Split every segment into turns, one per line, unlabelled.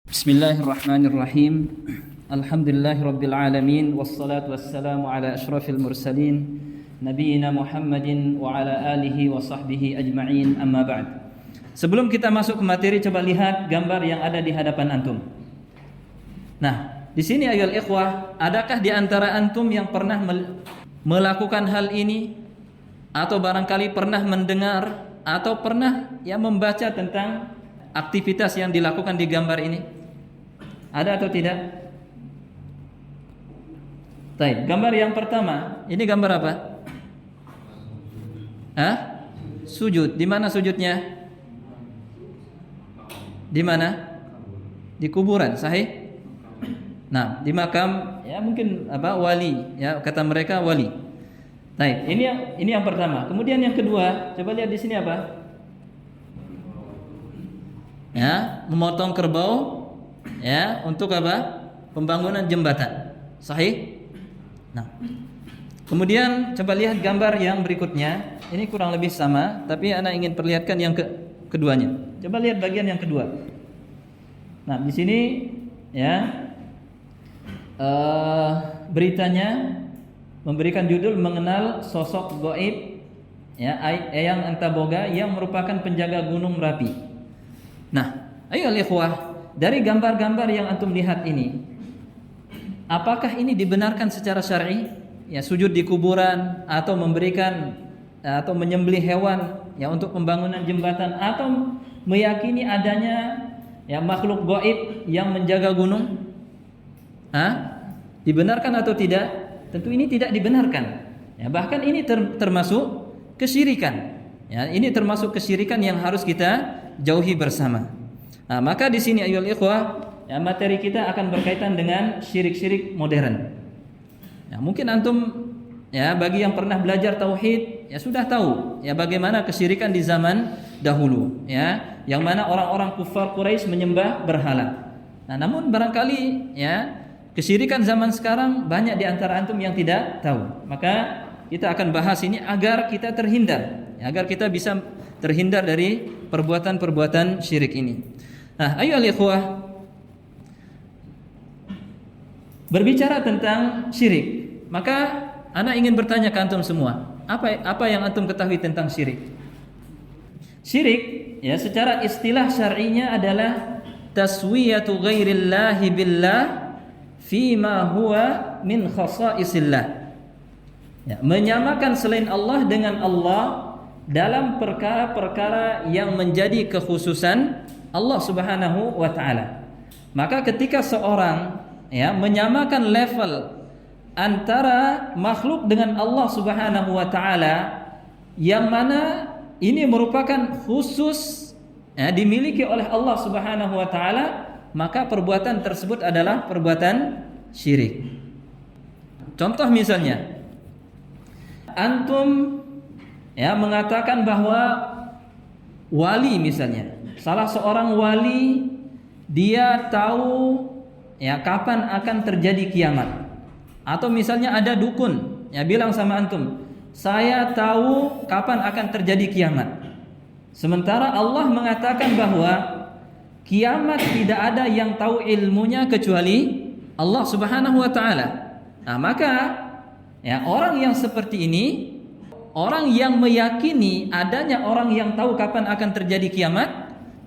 Bismillahirrahmanirrahim. Alhamdulillahirabbil alamin wassalatu wassalamu ala asyrafil mursalin nabiyina Muhammadin wa ala alihi wa sahbihi ajma'in, amma ba'd. Sebelum kita masuk ke materi, coba lihat gambar yang ada di hadapan antum. Nah, di sini ayyuhal ikhwah, adakah di antara antum yang pernah melakukan hal ini atau barangkali pernah mendengar atau pernah membaca tentang aktivitas yang dilakukan di gambar ini? Ada atau tidak? Baik, gambar yang pertama, ini gambar apa? Sujud. Di mana sujudnya? Di mana? Di kuburan, sahih? Nah, di makam, mungkin wali, kata mereka wali. Baik, ini yang pertama. Kemudian yang kedua, coba lihat di sini apa? Memotong kerbau, untuk apa? Pembangunan jembatan. Sahih? Nah, kemudian coba lihat gambar yang berikutnya. Ini kurang lebih sama, tapi ana ingin perlihatkan yang keduanya. Coba lihat bagian yang kedua. Nah, di sini beritanya memberikan judul mengenal sosok gaib Eyang Antaboga yang merupakan penjaga Gunung Merapi. Nah, ayo ikhwah, dari gambar-gambar yang antum lihat ini, apakah ini dibenarkan secara syar'i? Sujud di kuburan atau memberikan atau menyembelih hewan untuk pembangunan jembatan, atau meyakini adanya makhluk gaib yang menjaga gunung? Dibenarkan atau tidak? Tentu ini tidak dibenarkan. Bahkan ini termasuk kesyirikan. Ini termasuk kesyirikan yang harus kita jauhi bersama. Nah, maka di sini ayyuhal ikhwah, materi kita akan berkaitan dengan syirik-syirik modern. Mungkin antum bagi yang pernah belajar tauhid sudah tahu bagaimana kesyirikan di zaman dahulu, yang mana orang-orang kufar Quraisy menyembah berhala. Nah, namun barangkali kesyirikan zaman sekarang banyak di antara antum yang tidak tahu. Maka kita akan bahas ini agar kita terhindar, agar kita bisa terhindar dari perbuatan-perbuatan syirik ini. Nah, ayo al-ikhwah, berbicara tentang syirik, maka ana ingin bertanya ke antum semua, apa yang antum ketahui tentang syirik? Syirik secara istilah syar'inya adalah taswiyatu ghairillahi billah fima huwa min khasaisillah. Menyamakan selain Allah dengan Allah dalam perkara-perkara yang menjadi kekhususan Allah Subhanahu wa ta'ala. Maka ketika seorang menyamakan level antara makhluk dengan Allah Subhanahu wa ta'ala, yang mana ini merupakan khusus dimiliki oleh Allah Subhanahu wa ta'ala, maka perbuatan tersebut adalah perbuatan syirik. Contoh misalnya, antum mengatakan bahwa wali misalnya, salah seorang wali, dia tahu kapan akan terjadi kiamat. Atau misalnya ada dukun bilang sama antum, saya tahu kapan akan terjadi kiamat. Sementara Allah mengatakan bahwa kiamat tidak ada yang tahu ilmunya kecuali Allah Subhanahu wa ta'ala. Nah, maka orang yang seperti ini, orang yang meyakini adanya orang yang tahu kapan akan terjadi kiamat,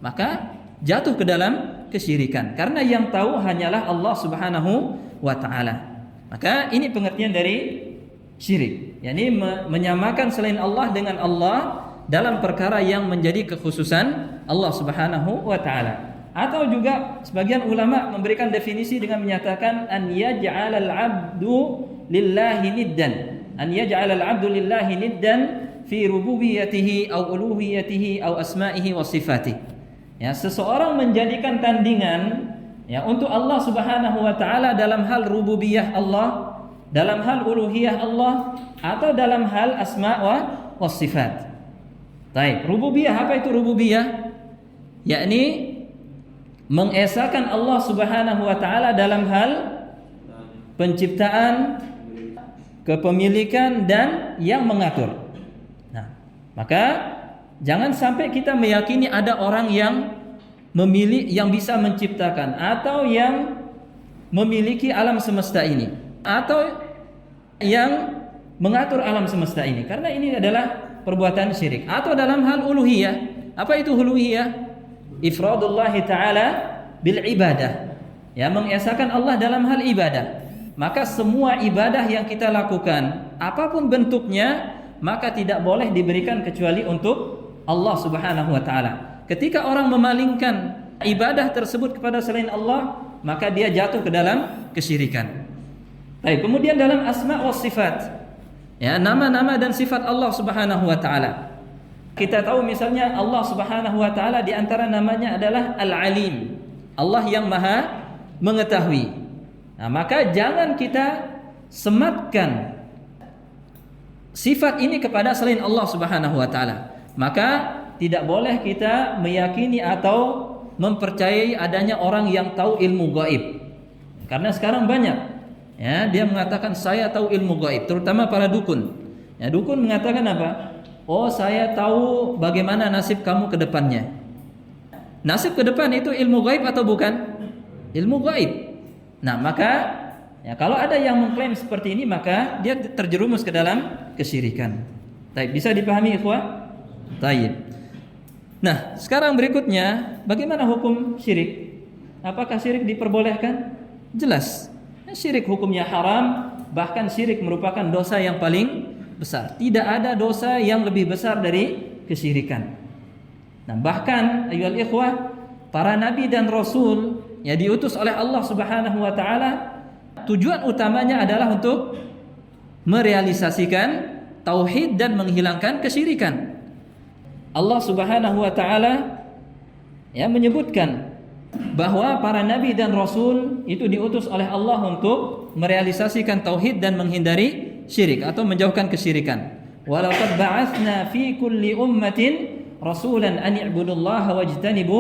maka jatuh ke dalam kesyirikan, karena yang tahu hanyalah Allah Subhanahu wa ta'ala. Maka ini pengertian dari syirik, yakni menyamakan selain Allah dengan Allah dalam perkara yang menjadi kekhususan Allah Subhanahu wa ta'ala. Atau juga sebagian ulama memberikan definisi dengan menyatakan an yaj'alal 'abdu lillahi niddan, an yaj'alal 'abdu lillahi niddan fi rububiyyatihi aw uluhiyyatihi aw asma'ihi wa sifatihi. Seseorang menjadikan tandingan untuk Allah Subhanahu wa ta'ala dalam hal rububiyah Allah, dalam hal uluhiyah Allah, atau dalam hal asma' wa sifat. Baik, rububiyah, apa itu rububiyah? Yakni mengesahkan Allah Subhanahu wa ta'ala dalam hal penciptaan, kepemilikan, dan yang mengatur. Nah, maka jangan sampai kita meyakini ada orang yang yang bisa menciptakan atau yang memiliki alam semesta ini atau yang mengatur alam semesta ini, karena ini adalah perbuatan syirik. Atau dalam hal uluhiyah. Apa itu uluhiyah? Ifradullah ta'ala bil ibadah, ya, mengesahkan Allah dalam hal ibadah. Maka semua ibadah yang kita lakukan, apapun bentuknya, maka tidak boleh diberikan kecuali untuk Allah Subhanahu wa taala. Ketika orang memalingkan ibadah tersebut kepada selain Allah, maka dia jatuh ke dalam kesyirikan. Baik, kemudian dalam asma wa sifat, ya, nama-nama dan sifat Allah Subhanahu wa taala. Kita tahu misalnya Allah Subhanahu wa taala di antara namanya adalah Al-Alim, Allah yang Maha mengetahui. Nah, maka jangan kita sematkan sifat ini kepada selain Allah Subhanahu wa taala. Maka tidak boleh kita meyakini atau mempercayai adanya orang yang tahu ilmu gaib. Karena sekarang banyak, ya, dia mengatakan saya tahu ilmu gaib, terutama para dukun. Ya, dukun mengatakan apa? Oh, saya tahu bagaimana nasib kamu ke depannya. Nasib ke depan itu ilmu gaib atau bukan? Ilmu gaib. Nah, maka ya, kalau ada yang mengklaim seperti ini, maka dia terjerumus ke dalam kesyirikan. Baik, bisa dipahami ikhwah? Baik. Nah, sekarang berikutnya, bagaimana hukum syirik? Apakah syirik diperbolehkan? Jelas. Syirik hukumnya haram, bahkan syirik merupakan dosa yang paling besar. Tidak ada dosa yang lebih besar dari kesyirikan. Nah, bahkan ayyuhal ikhwah, para nabi dan rasul yang diutus oleh Allah Subhanahu wa taala, tujuan utamanya adalah untuk merealisasikan tauhid dan menghilangkan kesyirikan. Allah Subhanahu wa taala ya menyebutkan bahwa para nabi dan rasul itu diutus oleh Allah untuk merealisasikan tauhid dan menghindari syirik atau menjauhkan kesyirikan. Walaqad ba'atsna fi kulli ummatin rasulan an i'budullaha wajtanibu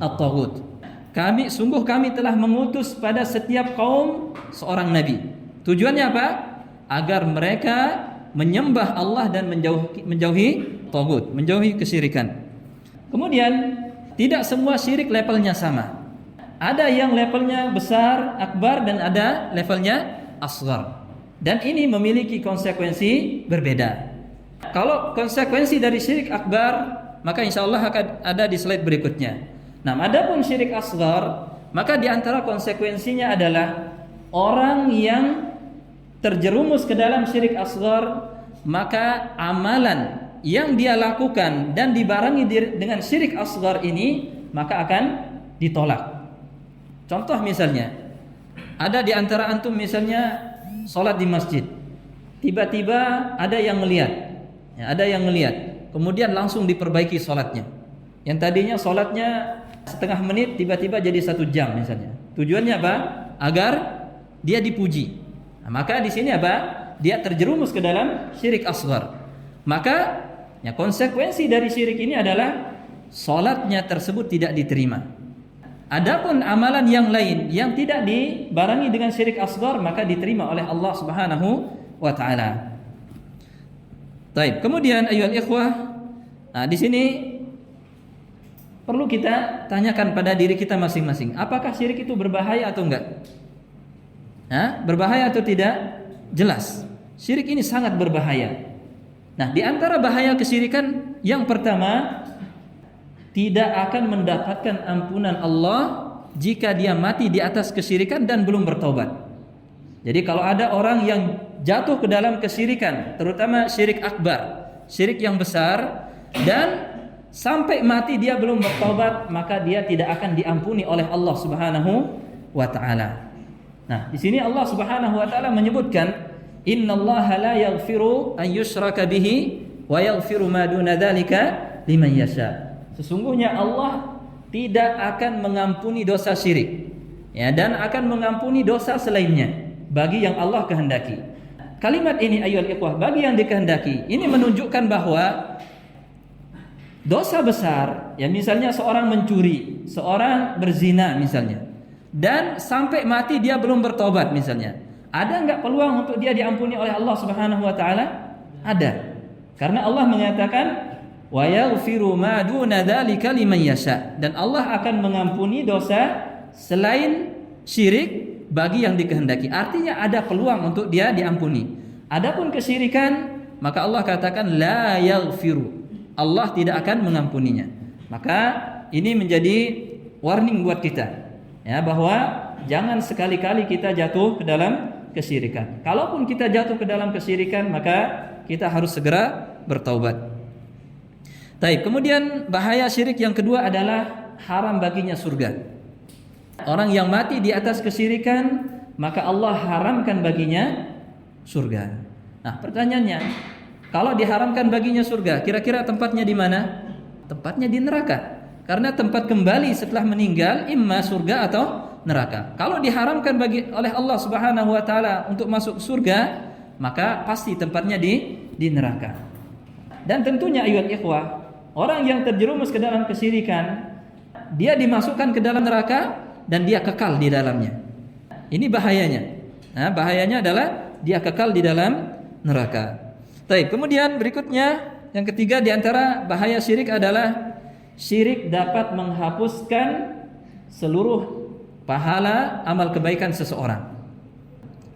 at-taghut. Kami telah mengutus pada setiap kaum seorang nabi. Tujuannya apa? Agar mereka menyembah Allah dan menjauhi taghut, menjauhi kesyirikan. Kemudian tidak semua syirik levelnya sama. Ada yang levelnya besar, akbar, dan ada levelnya asghar. Dan ini memiliki konsekuensi berbeda. Kalau konsekuensi dari syirik akbar, maka insya Allah akan ada di slide berikutnya. Nah, adapun syirik asghar, maka di antara konsekuensinya adalah orang yang terjerumus ke dalam syirik asghar, maka amalan yang dia lakukan dan dibarengi dengan syirik asghar ini, maka akan ditolak. Contoh misalnya, ada di antara antum misalnya sholat di masjid, tiba-tiba ada yang melihat, kemudian langsung diperbaiki sholatnya. Yang tadinya sholatnya setengah menit tiba-tiba jadi 1 jam misalnya. Tujuannya apa? Agar dia dipuji. Nah, maka di sini apa? Dia terjerumus ke dalam syirik asghar. Maka ya, konsekuensi dari syirik ini adalah sholatnya tersebut tidak diterima. Adapun amalan yang lain yang tidak dibarengi dengan syirik asghar, maka diterima oleh Allah Subhanahu wa taala. Baik, kemudian ayyuhal ikhwah, nah di sini perlu kita tanyakan pada diri kita masing-masing, apakah syirik itu berbahaya atau enggak? Berbahaya atau tidak? Jelas, syirik ini sangat berbahaya. Nah, di antara bahaya kesyirikan yang pertama, tidak akan mendapatkan ampunan Allah jika dia mati di atas kesyirikan dan belum bertobat. Jadi kalau ada orang yang jatuh ke dalam kesyirikan, terutama syirik akbar, syirik yang besar, dan sampai mati dia belum bertobat, maka dia tidak akan diampuni oleh Allah Subhanahu wa taala. Nah, di sini Allah Subhanahu wa taala menyebutkan, innallaha la yaghfiru an yushraka bihi wa yaghfiru ma duna dzalika liman yasha. Sesungguhnya Allah tidak akan mengampuni dosa syirik, ya, dan akan mengampuni dosa selainnya bagi yang Allah kehendaki. Kalimat ini ayyuhal ikhwah, bagi yang dikehendaki, ini menunjukkan bahwa dosa besar, ya misalnya seorang mencuri, seorang berzina misalnya, dan sampai mati dia belum bertobat misalnya, ada enggak peluang untuk dia diampuni oleh Allah Subhanahu wa taala? Ada. Karena Allah mengatakan, wa yaghfiru ma duna dzalika liman yasha, dan Allah akan mengampuni dosa selain syirik bagi yang dikehendaki. Artinya ada peluang untuk dia diampuni. Adapun kesyirikan, maka Allah katakan la yaghfiru, Allah tidak akan mengampuninya. Maka ini menjadi warning buat kita, ya, bahwa jangan sekali-kali kita jatuh ke dalam kesyirikan. Kalaupun kita jatuh ke dalam kesyirikan, maka kita harus segera bertaubat. Baik, kemudian bahaya syirik yang kedua adalah haram baginya surga. Orang yang mati di atas kesyirikan, maka Allah haramkan baginya surga. Nah, pertanyaannya, kalau diharamkan baginya surga, kira-kira tempatnya di mana? Tempatnya di neraka. Karena tempat kembali setelah meninggal imma surga atau neraka. Kalau diharamkan oleh Allah Subhanahu wa taala untuk masuk surga, maka pasti tempatnya di neraka. Dan tentunya ayat ikhwah, orang yang terjerumus ke dalam kesyirikan, dia dimasukkan ke dalam neraka dan dia kekal di dalamnya. Ini bahayanya. Nah, bahayanya adalah dia kekal di dalam neraka. Baik, kemudian berikutnya yang ketiga di antara bahaya syirik adalah syirik dapat menghapuskan seluruh pahala amal kebaikan seseorang.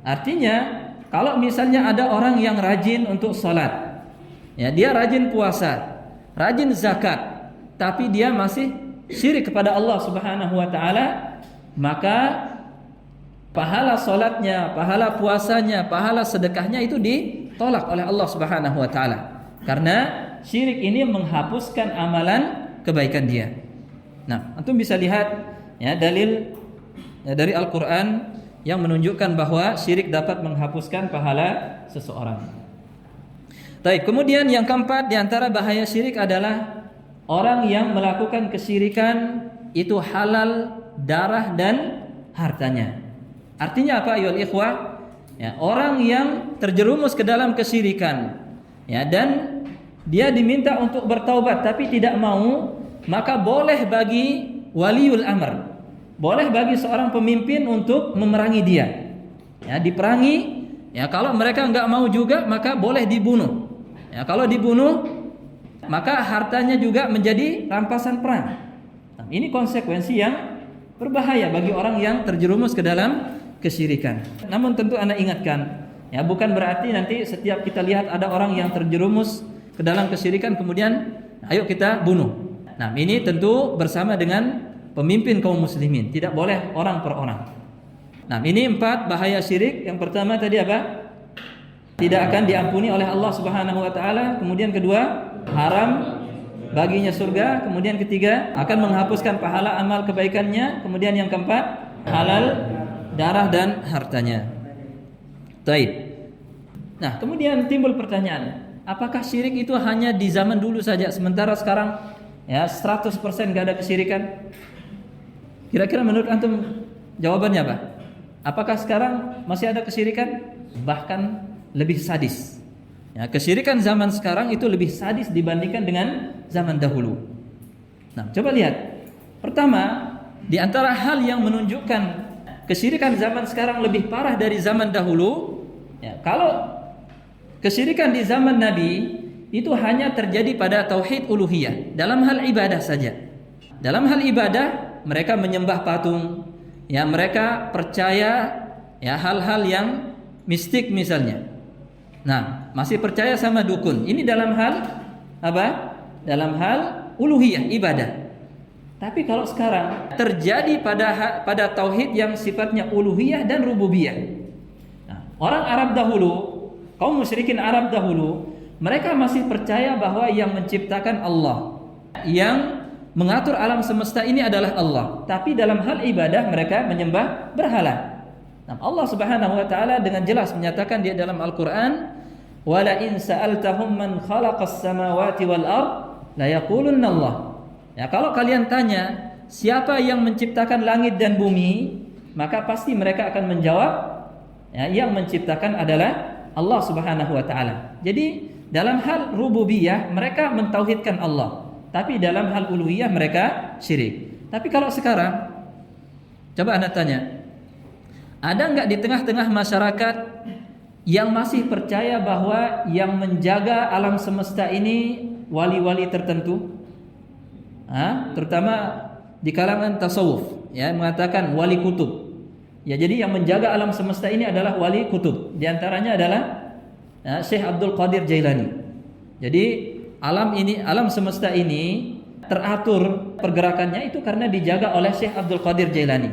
Artinya, kalau misalnya ada orang yang rajin untuk sholat, ya, dia rajin puasa, rajin zakat, tapi dia masih syirik kepada Allah Subhanahu wa taala, maka pahala sholatnya, pahala puasanya, pahala sedekahnya itu ditolak oleh Allah Subhanahu wa taala. Karena syirik ini menghapuskan amalan kebaikan dia. Nah, antum bisa lihat, ya, dalil, ya, dari Al-Qur'an yang menunjukkan bahwa syirik dapat menghapuskan pahala seseorang. Baik, kemudian yang keempat di antara bahaya syirik adalah orang yang melakukan kesyirikan itu halal darah dan hartanya. Artinya apa, ayyuhal ikhwah? Ya, orang yang terjerumus ke dalam kesyirikan, ya, dan dia diminta untuk bertaubat tapi tidak mau, maka boleh bagi waliul amr, boleh bagi seorang pemimpin untuk memerangi dia, ya, diperangi, ya. Kalau mereka enggak mau juga, maka boleh dibunuh, ya. Kalau dibunuh, maka hartanya juga menjadi rampasan perang. Nah, ini konsekuensi yang berbahaya bagi orang yang terjerumus ke dalam kesyirikan. Namun tentu Anda ingatkan, ya, bukan berarti nanti setiap kita lihat ada orang yang terjerumus ke dalam kesyirikan kemudian ayo kita bunuh. Nah, ini tentu bersama dengan pemimpin kaum muslimin, tidak boleh orang per orang. Nah, ini 4 bahaya syirik. Yang pertama tadi apa? Tidak akan diampuni oleh Allah Subhanahu wa taala. Kemudian kedua, haram baginya surga. Kemudian ketiga, akan menghapuskan pahala amal kebaikannya. Kemudian yang keempat, halal darah dan hartanya. Baik. Nah, kemudian timbul pertanyaan, apakah syirik itu hanya di zaman dulu saja, sementara sekarang, ya, 100% gak ada kesyirikan? Kira-kira menurut antum jawabannya apa? Apakah sekarang masih ada kesyirikan? Bahkan lebih sadis. Ya, kesyirikan zaman sekarang itu lebih sadis dibandingkan dengan zaman dahulu. Nah, coba lihat. Pertama, di antara hal yang menunjukkan kesyirikan zaman sekarang lebih parah dari zaman dahulu, ya, kalau kesyirikan di zaman Nabi itu hanya terjadi pada tauhid uluhiyah, dalam hal ibadah saja. Dalam hal ibadah mereka menyembah patung, ya, mereka percaya, ya, hal-hal yang mistik misalnya. Nah, masih percaya sama dukun. Ini dalam hal apa? Dalam hal uluhiyah, ibadah. Tapi kalau sekarang terjadi pada tauhid yang sifatnya uluhiyah dan rububiyah. Nah, orang Arab dahulu, kaum musyrikin Arab dahulu, mereka masih percaya bahwa yang menciptakan Allah, yang mengatur alam semesta ini adalah Allah. Tapi dalam hal ibadah mereka menyembah berhala. Nah, Allah Subhanahu wa taala dengan jelas menyatakan di dalam Al-Qur'an, "Wa la in sa'altahum man khalaqas samawati wal ard la yaqulunna Allah." Ya, kalau kalian tanya siapa yang menciptakan langit dan bumi, maka pasti mereka akan menjawab, ya, yang menciptakan adalah Allah Subhanahu wa taala. Jadi dalam hal rububiyah mereka mentauhidkan Allah, tapi dalam hal uluhiyah mereka syirik. Tapi kalau sekarang, coba Anda tanya, ada enggak di tengah-tengah masyarakat yang masih percaya bahwa yang menjaga alam semesta ini wali-wali tertentu, terutama di kalangan tasawuf, ya, mengatakan wali kutub. Ya, jadi yang menjaga alam semesta ini adalah wali kutub. Di antaranya adalah Syekh Abdul Qadir Jailani. Jadi alam semesta ini teratur pergerakannya itu karena dijaga oleh Syekh Abdul Qadir Jailani.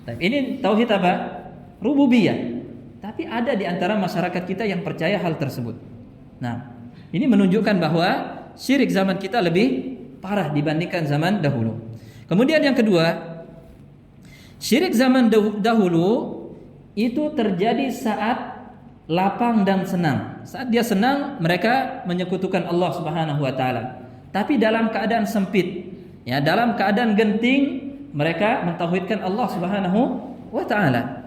Ini tauhid apa? Rububiyah. Tapi ada di antara masyarakat kita yang percaya hal tersebut. Nah, ini menunjukkan bahwa syirik zaman kita lebih parah dibandingkan zaman dahulu. Kemudian yang kedua, syirik zaman dahulu itu terjadi saat lapang dan senang. Saat dia senang, mereka menyekutukan Allah Subhanahu wa taala. Tapi dalam keadaan sempit, ya, dalam keadaan genting, mereka mentauhidkan Allah Subhanahu wa taala.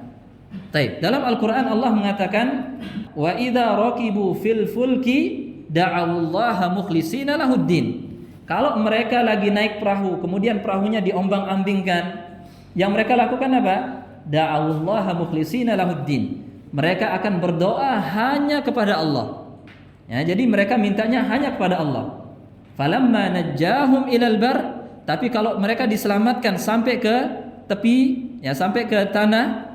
Baik, dalam Al-Qur'an Allah mengatakan, "Wa idza raqibu fil fulki da'awullaha mukhlishina lahuddin." Kalau mereka lagi naik perahu, kemudian perahunya diombang-ambingkan, yang mereka lakukan apa? Da'awullaha mukhlishina lahuddin. Mereka akan berdoa hanya kepada Allah. Ya, jadi mereka mintanya hanya kepada Allah. Falamma najjahum ilal bar, tapi kalau mereka diselamatkan sampai ke tepi, ya, sampai ke tanah,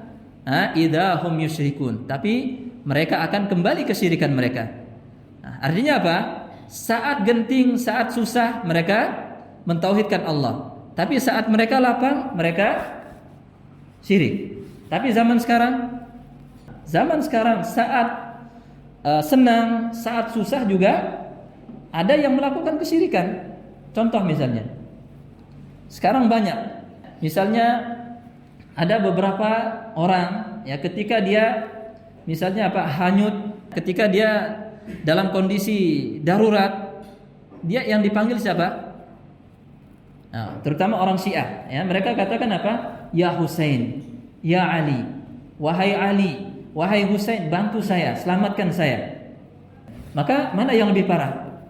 idahum yusyrikun, tapi mereka akan kembali ke syirikan mereka. Artinya apa? Saat genting, saat susah mereka mentauhidkan Allah, tapi saat mereka lapang mereka syirik. Tapi zaman sekarang saat senang, saat susah juga ada yang melakukan kesyirikan. Contoh misalnya, sekarang banyak, misalnya ada beberapa orang, ya, ketika dia misalnya hanyut, ketika dia dalam kondisi darurat, dia yang dipanggil siapa? Nah, terutama orang Syiah, ya, mereka katakan apa? Ya Husain, ya Ali, wahai Husain, bantu saya, selamatkan saya. Maka mana yang lebih parah?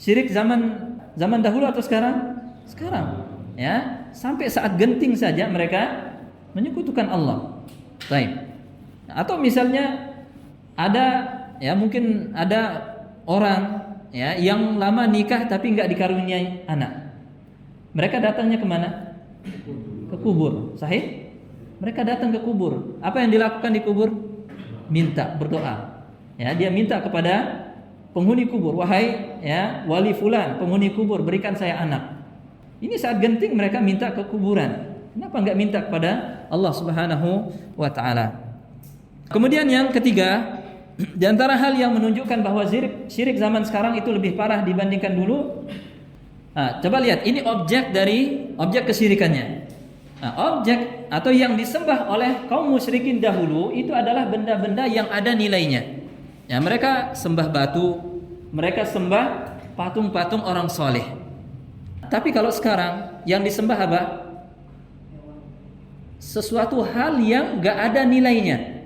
Syirik zaman dahulu atau sekarang? Sekarang, ya, sampai saat genting saja mereka menyekutukan Allah. Baik. Atau misalnya ada, ya, mungkin ada orang, ya, yang lama nikah tapi enggak dikaruniai anak. Mereka datangnya kemana? Ke kubur. Sahih? Mereka datang ke kubur. Apa yang dilakukan di kubur? Minta, berdoa. Ya, dia minta kepada penghuni kubur, wahai, ya, wali fulan, penghuni kubur, berikan saya anak. Ini saat genting mereka minta ke kuburan. Kenapa enggak minta kepada Allah Subhanahu wa taala? Kemudian yang ketiga, di antara hal yang menunjukkan bahwa syirik zaman sekarang itu lebih parah dibandingkan dulu. Coba lihat, ini objek kesyirikannya. Objek atau yang disembah oleh kaum musyrikin dahulu itu adalah benda-benda yang ada nilainya. Ya, mereka sembah batu, mereka sembah patung-patung orang soleh. Tapi kalau sekarang yang disembah apa? Sesuatu hal yang gak ada nilainya.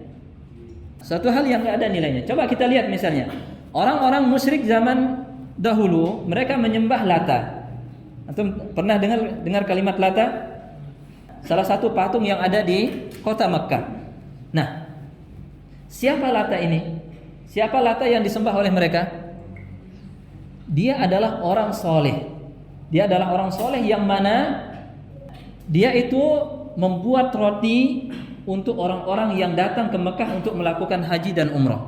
Suatu hal yang gak ada nilainya. Coba kita lihat misalnya, orang-orang musyrik zaman dahulu mereka menyembah Lata. Antum pernah dengar kalimat Lata? Salah satu patung yang ada di kota Mekkah. Nah, siapa Lata ini? Siapa Lata yang disembah oleh mereka? Dia adalah orang soleh. Dia adalah orang soleh yang mana dia itu membuat roti untuk orang-orang yang datang ke Mekah untuk melakukan haji dan umrah.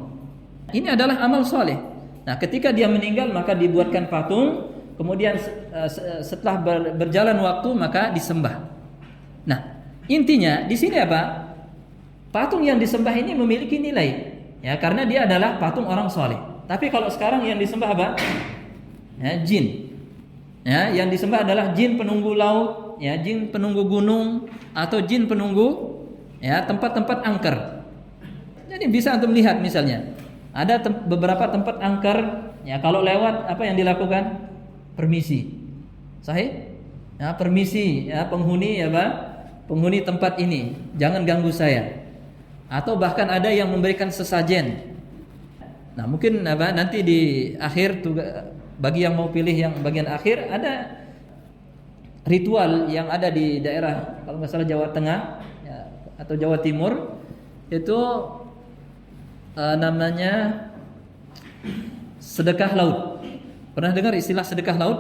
Ini adalah amal soleh. Nah, ketika dia meninggal maka dibuatkan patung, kemudian setelah berjalan waktu maka disembah. Nah, intinya di sini apa? Patung yang disembah ini memiliki nilai, ya, karena dia adalah patung orang soleh. Tapi kalau sekarang yang disembah apa? Ya, jin. Ya, yang disembah adalah jin penunggu laut, ya, jin penunggu gunung, atau jin penunggu, ya, tempat-tempat angker. Jadi bisa antum lihat misalnya ada beberapa tempat angker, ya, kalau lewat apa yang dilakukan? Permisi. Sahih? Ya, permisi, ya, penghuni, ya, penghuni tempat ini, jangan ganggu saya. Atau bahkan ada yang memberikan sesajen. Nah, mungkin nanti di akhir bagi yang mau pilih yang bagian akhir ada ritual yang ada di daerah kalau nggak salah Jawa Tengah, ya, atau Jawa Timur, itu namanya sedekah laut. Pernah dengar istilah sedekah laut?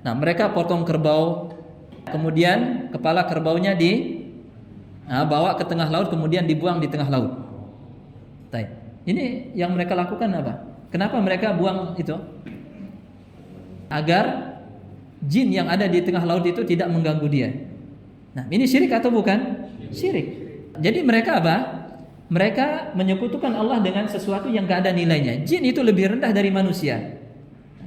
Nah, mereka potong kerbau, kemudian kepala kerbaunya bawa ke tengah laut, kemudian dibuang di tengah laut. Ini yang mereka lakukan apa? Kenapa mereka buang itu? Agar jin yang ada di tengah laut itu tidak mengganggu dia. Nah, ini syirik atau bukan? Syirik. Jadi mereka apa? Mereka menyekutukan Allah dengan sesuatu yang gak ada nilainya. Jin itu lebih rendah dari manusia.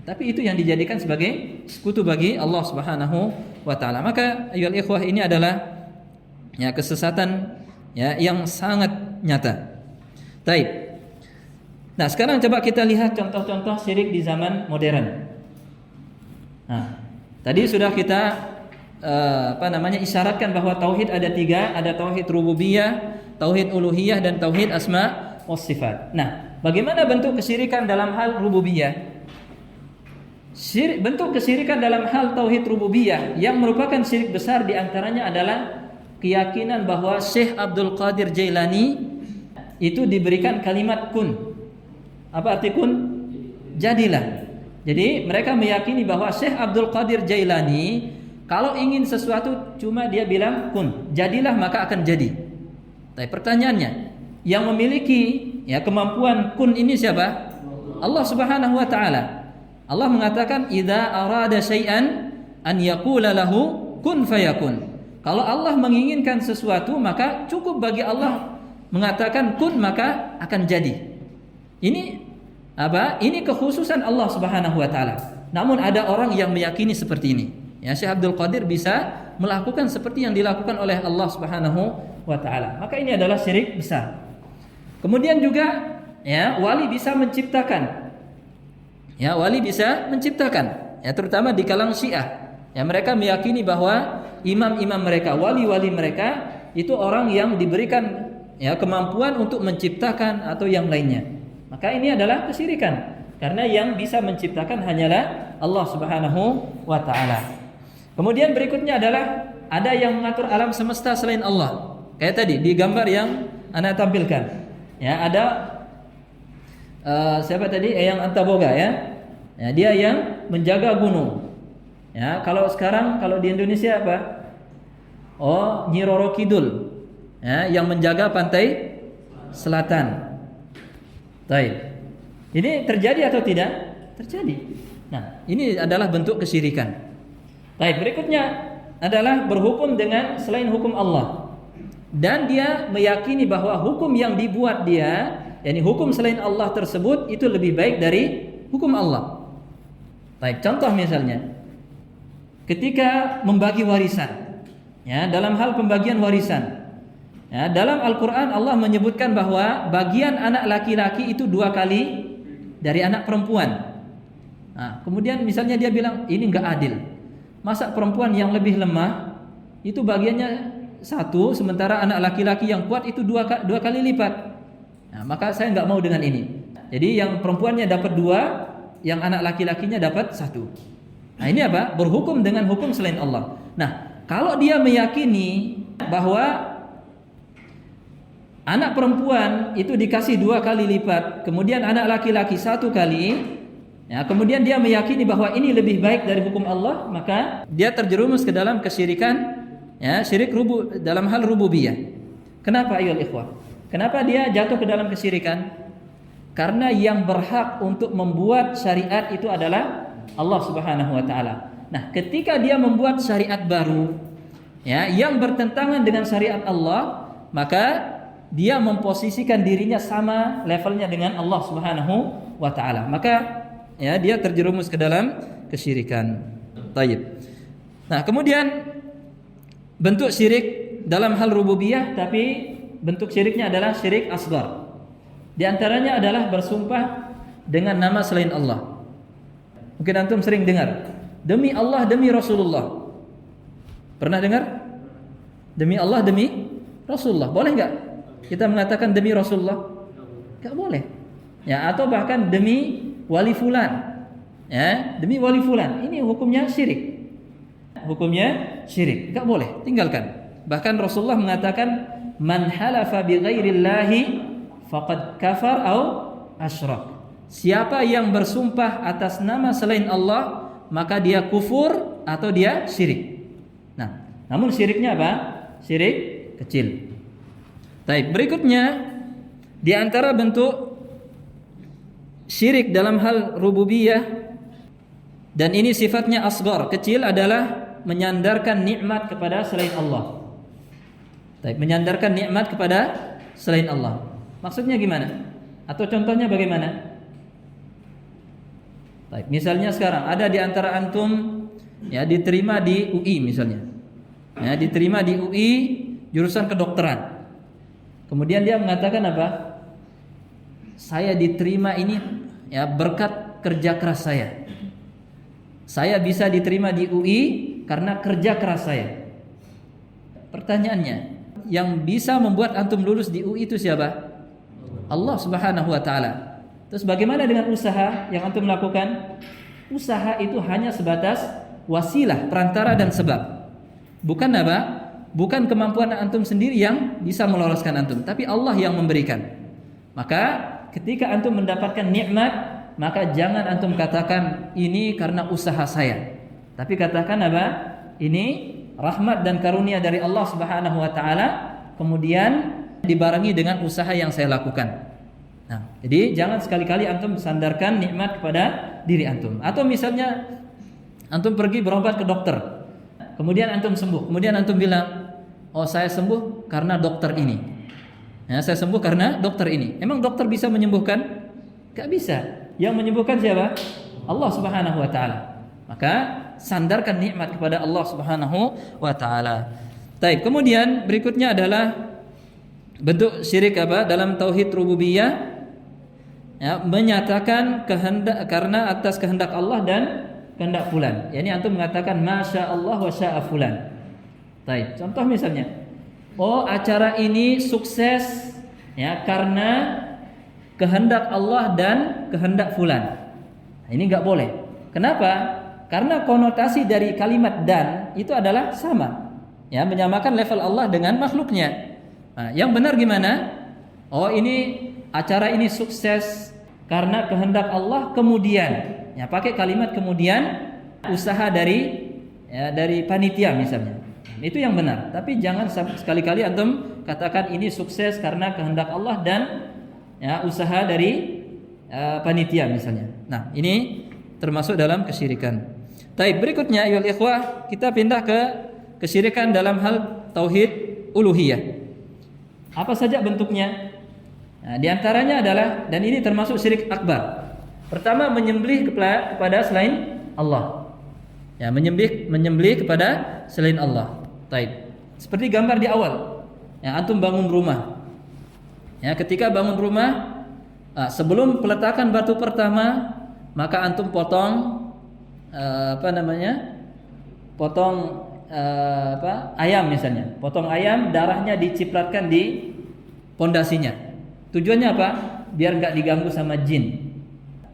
Tapi itu yang dijadikan sebagai sekutu bagi Allah Subhanahu wa taala. Maka ayyuhal ikhwah, ini adalah kesesatan yang sangat nyata. Baik. Nah, sekarang coba kita lihat contoh-contoh syirik di zaman modern. Nah, tadi sudah kita isyaratkan bahwa tauhid ada 3, ada tauhid rububiyah, tauhid uluhiyah, dan tauhid asma wa sifat. Nah, bagaimana bentuk kesyirikan dalam hal rububiyah? Bentuk kesyirikan dalam hal tauhid rububiyah yang merupakan syirik besar diantaranya adalah keyakinan bahwa Syekh Abdul Qadir Jailani itu diberikan kalimat kun. Apa arti kun? Jadilah. Jadi mereka meyakini bahwa Syekh Abdul Qadir Jailani kalau ingin sesuatu cuma dia bilang kun, jadilah, maka akan jadi. Tapi pertanyaannya, yang memiliki kemampuan kun ini siapa? Allah Subhanahu wa taala. Allah mengatakan idza arada syai'an an yaqula lahu kun fayakun. Kalau Allah menginginkan sesuatu, maka cukup bagi Allah mengatakan kun, maka akan jadi. Ini apa? Ini kekhususan Allah Subhanahu wa taala. Namun ada orang yang meyakini seperti ini. Syekh Abdul Qadir bisa melakukan seperti yang dilakukan oleh Allah Subhanahu wa taala. Maka ini adalah syirik besar. Kemudian juga wali bisa menciptakan. Wali bisa menciptakan, terutama di kalangan Syiah. Mereka meyakini bahwa imam-imam mereka, wali-wali mereka itu orang yang diberikan kemampuan untuk menciptakan atau yang lainnya. Maka ini adalah kesyirikan, karena yang bisa menciptakan hanyalah Allah Subhanahu wa taala. Kemudian berikutnya adalah ada yang mengatur alam semesta selain Allah. Kayak tadi di gambar yang Anda tampilkan. Ada siapa tadi? Eyang Antaboga dia yang menjaga gunung. Kalau sekarang kalau di Indonesia apa? Nyi Roro Kidul. Yang menjaga pantai selatan. Baik. Ini terjadi atau tidak? Terjadi. Nah, ini adalah bentuk kesyirikan. Baik, berikutnya adalah berhukum dengan selain hukum Allah. Dan dia meyakini bahwa hukum yang dibuat dia, hukum selain Allah tersebut itu lebih baik dari hukum Allah. Baik, contoh misalnya ketika membagi warisan, dalam hal pembagian warisan, dalam Al-Quran Allah menyebutkan bahwa bagian anak laki-laki itu 2 kali dari anak perempuan. Nah, kemudian misalnya dia bilang ini enggak adil. Masa perempuan yang lebih lemah itu bagiannya 1, sementara anak laki-laki yang kuat itu 2 kali lipat. Nah, maka saya enggak mau dengan ini. Jadi yang perempuannya dapat 2, yang anak laki-lakinya dapat 1. Nah, ini apa? Berhukum dengan hukum selain Allah. Nah, kalau dia meyakini bahwa anak perempuan itu dikasih 2 kali lipat, kemudian anak laki-laki 1 kali, kemudian dia meyakini bahwa ini lebih baik dari hukum Allah, maka dia terjerumus ke dalam kesyirikan, syirik dalam hal rububiyah. Kenapa ayyuhal ikhwah? Kenapa dia jatuh ke dalam kesyirikan? Karena yang berhak untuk membuat syariat itu adalah Allah Subhanahu wa taala. Nah, ketika dia membuat syariat baru yang bertentangan dengan syariat Allah, maka dia memposisikan dirinya sama levelnya dengan Allah Subhanahu wa taala. Maka dia terjerumus ke dalam kesyirikan. Taib. Nah, kemudian bentuk syirik dalam hal rububiyah, tapi bentuk syiriknya adalah syirik asghar. Di antaranya adalah bersumpah dengan nama selain Allah. Mungkin antum sering dengar, demi Allah, demi Rasulullah. Pernah dengar? Demi Allah, demi Rasulullah. Boleh enggak kita mengatakan demi Rasulullah? Enggak boleh. Atau bahkan demi wali fulan. Demi wali fulan. Ini hukumnya syirik. Hukumnya syirik. Enggak boleh, tinggalkan. Bahkan Rasulullah mengatakan man halafa bi ghairillahi faqad kafar au asyrak. Siapa yang bersumpah atas nama selain Allah, maka dia kufur atau dia syirik. Nah, namun syiriknya apa? Syirik kecil. Baik, berikutnya di antara bentuk syirik dalam hal rububiyah, dan ini sifatnya asghar, kecil, adalah menyandarkan nikmat kepada selain Allah. Baik, menyandarkan nikmat kepada selain Allah. Maksudnya gimana? Atau contohnya bagaimana? Baik, misalnya sekarang ada di antara antum diterima di UI misalnya. Diterima di UI jurusan kedokteran. Kemudian dia mengatakan apa? Saya diterima ini berkat kerja keras saya. Saya bisa diterima di UI karena kerja keras saya. Pertanyaannya, yang bisa membuat antum lulus di UI itu siapa? Allah Subhanahu wa taala. Terus bagaimana dengan usaha yang antum lakukan? Usaha itu hanya sebatas wasilah, perantara dan sebab. Bukan apa? Bukan kemampuan antum sendiri yang bisa meloloskan antum, tapi Allah yang memberikan. Maka ketika antum mendapatkan nikmat, maka jangan antum katakan ini karena usaha saya. Tapi katakan apa? Ini rahmat dan karunia dari Allah Subhanahu wa taala, kemudian dibarengi dengan usaha yang saya lakukan. Nah, jadi jangan sekali-kali antum sandarkan nikmat kepada diri antum. Atau misalnya antum pergi berobat ke dokter, kemudian antum sembuh, kemudian antum bilang, oh saya sembuh karena dokter ini. Saya sembuh karena dokter ini. Emang dokter bisa menyembuhkan? Gak bisa. Yang menyembuhkan siapa? Allah Subhanahu wa taala. Maka sandarkan nikmat kepada Allah Subhanahu wa taala. Baik, kemudian berikutnya adalah bentuk syirik apa? Dalam tauhid rububiyah, menyatakan kehendak karena atas kehendak Allah dan kehendak fulan. Yani antum mengatakan masya Allah wa syaa fulan. Baik, contoh misalnya, oh acara ini sukses karena kehendak Allah dan kehendak fulan. Nah, ini enggak boleh. Kenapa? Karena konotasi dari kalimat dan itu adalah sama. Menyamakan level Allah dengan makhluknya. Nah, yang benar gimana? Oh ini acara ini sukses karena kehendak Allah, kemudian pakai kalimat kemudian usaha dari panitia misalnya. Itu yang benar. Tapi jangan sekali-kali antum katakan ini sukses karena kehendak Allah dan usaha dari panitia misalnya. Nah, ini termasuk dalam kesyirikan. Baik, berikutnya ayyuhal ikhwah, kita pindah ke kesyirikan dalam hal tauhid uluhiyah. Apa saja bentuknya? Nah, di antaranya adalah, dan ini termasuk syirik akbar. Pertama, menyembelih kepada selain Allah. Menyembelih kepada selain Allah. Baik. Seperti gambar di awal. Antum bangun rumah. Ketika bangun rumah, sebelum peletakan batu pertama, maka antum potong potong ayam misalnya. Potong ayam, darahnya dicipratkan di pondasinya. Tujuannya apa? Biar enggak diganggu sama jin.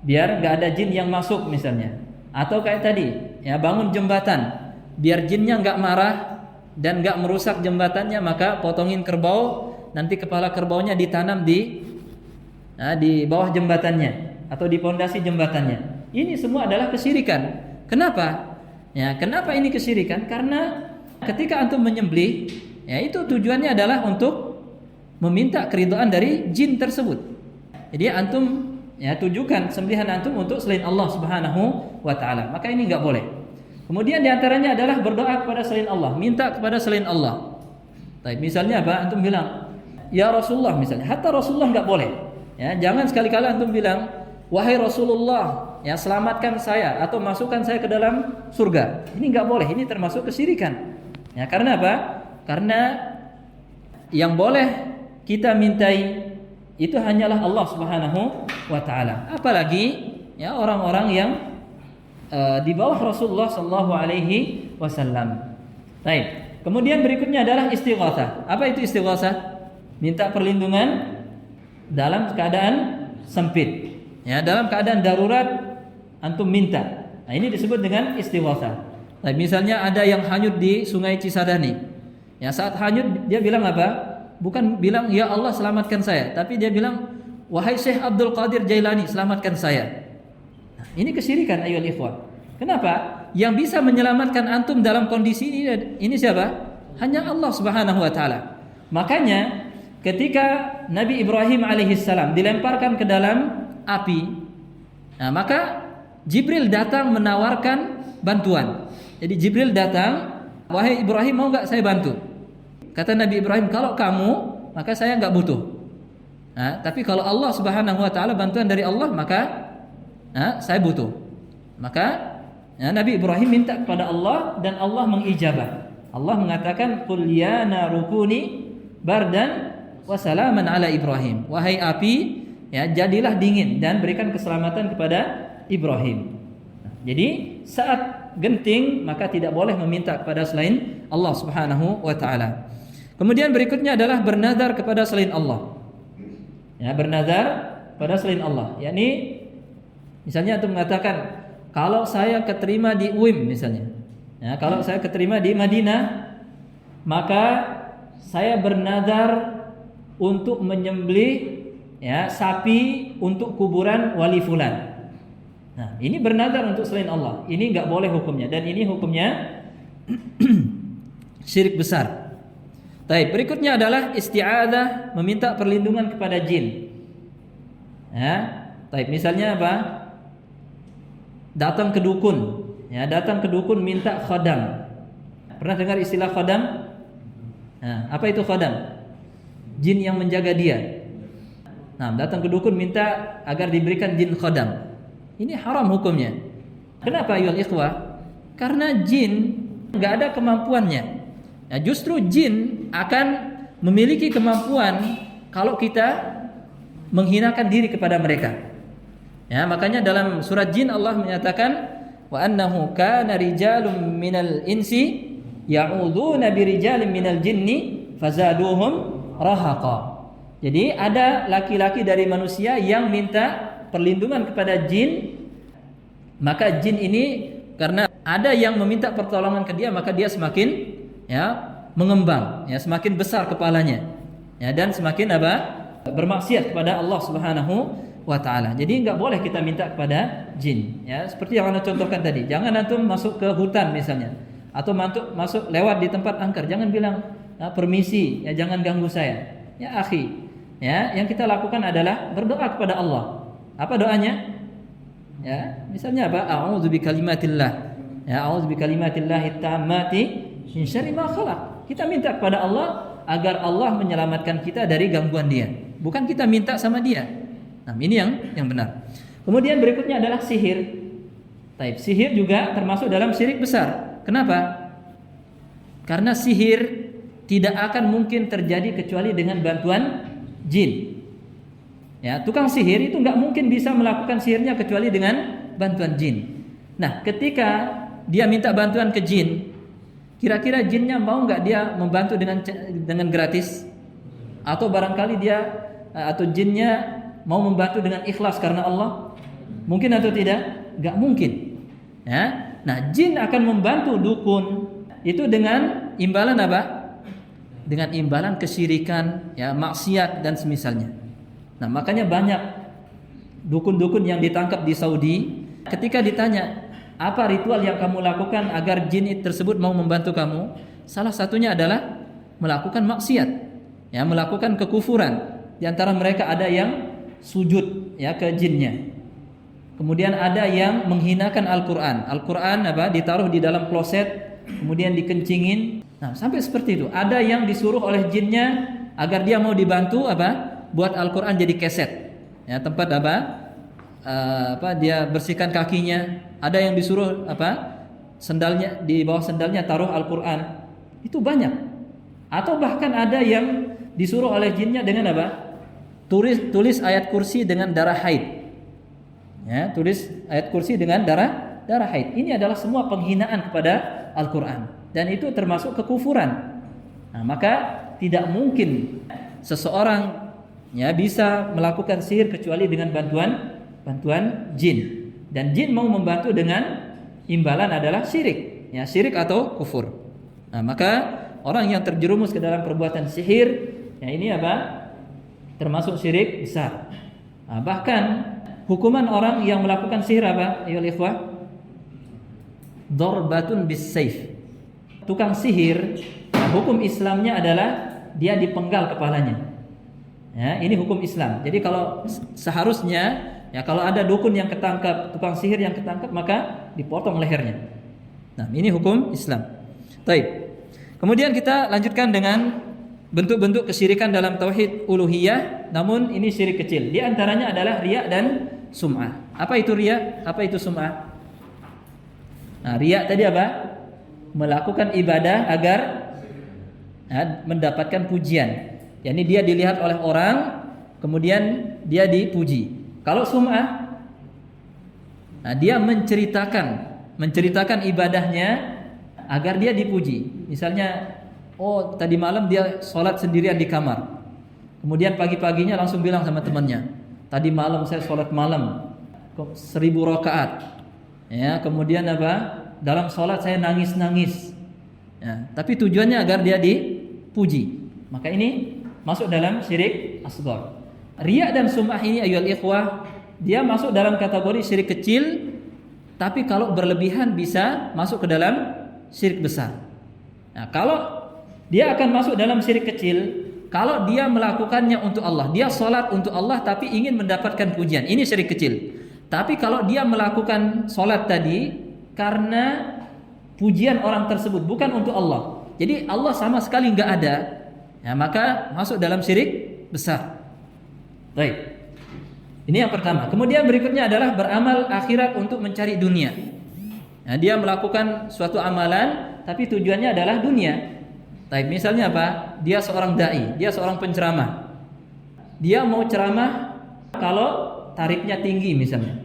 Biar enggak ada jin yang masuk misalnya. Atau kayak tadi, bangun jembatan. Biar jinnya enggak marah dan enggak merusak jembatannya, maka potongin kerbau, nanti kepala kerbaunya ditanam di bawah jembatannya atau di pondasi jembatannya. Ini semua adalah kesyirikan. Kenapa? Kenapa ini kesyirikan? Karena ketika antum menyembelih, itu tujuannya adalah untuk meminta keridhaan dari jin tersebut. Jadi antum tujukan sembelihan antum untuk selain Allah Subhanahu wa taala. Maka ini enggak boleh. Kemudian di antaranya adalah berdoa kepada selain Allah, minta kepada selain Allah. Baik, misalnya apa? Antum bilang, ya Rasulullah misalnya. Hatta Rasulullah enggak boleh. Jangan sekali-kali antum bilang, wahai Rasulullah, selamatkan saya atau masukkan saya ke dalam surga. Ini enggak boleh. Ini termasuk kesyirikan. Karena apa? Karena yang boleh kita mintai itu hanyalah Allah Subhanahu wa taala. Apalagi orang-orang yang di bawah Rasulullah sallallahu alaihi wasallam. Baik. Kemudian berikutnya adalah istighatsah. Apa itu istighatsah? Minta perlindungan dalam keadaan sempit. Dalam keadaan darurat antum minta. Nah, ini disebut dengan istighatsah. Nah, misalnya ada yang hanyut di Sungai Cisadane. Saat hanyut dia bilang apa? Bukan bilang ya Allah selamatkan saya, tapi dia bilang wahai Syekh Abdul Qadir Jailani, selamatkan saya. Nah, ini kesyirikan ayyuhal ikhwah. Kenapa? Yang bisa menyelamatkan antum dalam kondisi ini siapa? Hanya Allah Subhanahu wa taala. Makanya ketika Nabi Ibrahim alaihissalam dilemparkan ke dalam api, nah, maka Jibril datang menawarkan bantuan. Jadi Jibril datang, wahai Ibrahim, mau nggak saya bantu? Kata Nabi Ibrahim, kalau kamu, maka saya nggak butuh. Nah, tapi kalau Allah Subhanahu wa taala, bantuan dari Allah, maka saya butuh. Maka Nabi Ibrahim minta kepada Allah dan Allah mengijabah. Allah mengatakan, qul ya narukuni bardan wa salaman ala Ibrahim. Wahai api, ya jadilah dingin dan berikan keselamatan kepada Ibrahim. Nah, jadi saat genting maka tidak boleh meminta kepada selain Allah Subhanahu wa taala. Kemudian berikutnya adalah bernazar kepada selain Allah. Ya, bernazar pada selain Allah. Yakni misalnya antum mengatakan, kalau saya keterima di UIM misalnya. Ya, kalau saya keterima di Madinah, maka saya bernazar untuk menyembelih ya sapi untuk kuburan wali fulan. Nah, ini bernazar untuk selain Allah. Ini enggak boleh hukumnya, dan ini hukumnya syirik besar. Baik, berikutnya adalah isti'adzah, meminta perlindungan kepada jin. Ya, baik, misalnya apa? Datang ke dukun, ya, datang ke dukun minta khadam. Pernah dengar istilah khadam? Nah, apa itu khadam? Jin yang menjaga dia. Nah, datang ke dukun minta agar diberikan jin khadam. Ini haram hukumnya. Kenapa ayyuhal ikhwah? Karena jin enggak ada kemampuannya. Nah, justru jin akan memiliki kemampuan kalau kita menghinakan diri kepada mereka. Ya, makanya dalam surat Jin Allah menyatakan, wa annahu kana rijalun minal insi ya'udzuuna birijalin minal jinni fazaduhum rahaqa. Jadi ada laki-laki dari manusia yang minta perlindungan kepada jin, maka jin ini karena ada yang meminta pertolongan ke dia, maka dia semakin mengembang, semakin besar kepalanya, dan semakin bermaksiat kepada Allah Subhanahu wa taala. Jadi enggak boleh kita minta kepada jin, seperti yang Anda contohkan tadi. Jangan antum masuk ke hutan misalnya, atau masuk lewat di tempat angker, jangan bilang permisi, jangan ganggu saya. Ya akhi, yang kita lakukan adalah berdoa kepada Allah. Apa doanya? Misalnya apa? A'udzu bikalimatillah. A'udzu bikalimatillahit tammati min syarri ma khalaq. Kita minta kepada Allah agar Allah menyelamatkan kita dari gangguan dia. Bukan kita minta sama dia. Nah, ini yang benar. Kemudian berikutnya adalah sihir. Taib, sihir juga termasuk dalam syirik besar. Kenapa? Karena sihir tidak akan mungkin terjadi kecuali dengan bantuan jin. Tukang sihir itu nggak mungkin bisa melakukan sihirnya kecuali dengan bantuan jin. Nah, ketika dia minta bantuan ke jin, kira-kira jinnya mau nggak dia membantu dengan gratis? Atau barangkali dia atau jinnya mau membantu dengan ikhlas karena Allah? Mungkin atau tidak? Nggak mungkin. Nah, jin akan membantu dukun itu dengan imbalan apa? Dengan imbalan kesyirikan, maksiat dan semisalnya. Nah, makanya banyak dukun-dukun yang ditangkap di Saudi, ketika ditanya, apa ritual yang kamu lakukan agar jin tersebut mau membantu kamu? Salah satunya adalah melakukan maksiat, melakukan kekufuran. Di antara mereka ada yang sujud ke jinnya. Kemudian ada yang menghinakan Al-Qur'an. Al-Qur'an ditaruh di dalam kloset, kemudian dikencingin. Nah, sampai seperti itu. Ada yang disuruh oleh jinnya agar dia mau dibantu buat Al-Qur'an jadi keset. Tempat dia bersihkan kakinya. Ada yang disuruh sendalnya, di bawah sendalnya taruh Al-Qur'an. Itu banyak. Atau bahkan ada yang disuruh oleh jinnya dengan tulis ayat kursi dengan darah haid. Tulis ayat kursi dengan darah haid. Ini adalah semua penghinaan kepada Al-Qur'an, dan itu termasuk kekufuran. Nah, maka tidak mungkin seseorang bisa melakukan sihir kecuali dengan bantuan jin. Dan jin mau membantu dengan imbalan adalah syirik, syirik atau kufur. Nah, maka orang yang terjerumus ke dalam perbuatan sihir, ini termasuk syirik besar. Bahkan hukuman orang yang melakukan sihir apa? Ayo ikhwah, darbatun bis-saif. Tukang sihir, hukum Islamnya adalah dia dipenggal kepalanya. Ya, ini hukum Islam. Jadi kalau seharusnya ya kalau ada dukun yang ketangkap, tukang sihir yang ketangkap, maka dipotong lehernya. Nah, ini hukum Islam. Baik. Kemudian kita lanjutkan dengan bentuk-bentuk kesyirikan dalam tauhid uluhiyah, namun ini syirik kecil. Di antaranya adalah riya dan sum'ah. Apa itu riya? Apa itu sum'ah? Nah, riya tadi apa? Melakukan ibadah agar mendapatkan pujian. Yani dia dilihat oleh orang, kemudian dia dipuji. Kalau sum'ah, nah dia menceritakan ibadahnya agar dia dipuji. Misalnya, oh tadi malam dia sholat sendirian di kamar. Kemudian pagi-paginya langsung bilang sama temannya, tadi malam saya sholat malam 1000 rakaat. Ya, kemudian apa? Dalam sholat saya nangis-nangis. Ya, tapi tujuannya agar dia dipuji. Maka ini masuk dalam syirik asghar. Riya dan sum'ah ini ayyuhal ikhwah, dia masuk dalam kategori syirik kecil, tapi kalau berlebihan bisa masuk ke dalam syirik besar. Nah, kalau dia akan masuk dalam syirik kecil kalau dia melakukannya untuk Allah. Dia sholat untuk Allah tapi ingin mendapatkan pujian. Ini syirik kecil. Tapi kalau dia melakukan sholat tadi karena pujian orang tersebut, bukan untuk Allah, jadi Allah sama sekali nggak ada, ya, maka masuk dalam syirik besar. Baik. Ini yang pertama. Kemudian berikutnya adalah beramal akhirat untuk mencari dunia. Nah, dia melakukan suatu amalan tapi tujuannya adalah dunia. Baik, misalnya apa? Dia seorang dai, dia seorang penceramah. Dia mau ceramah kalau tarifnya tinggi misalnya.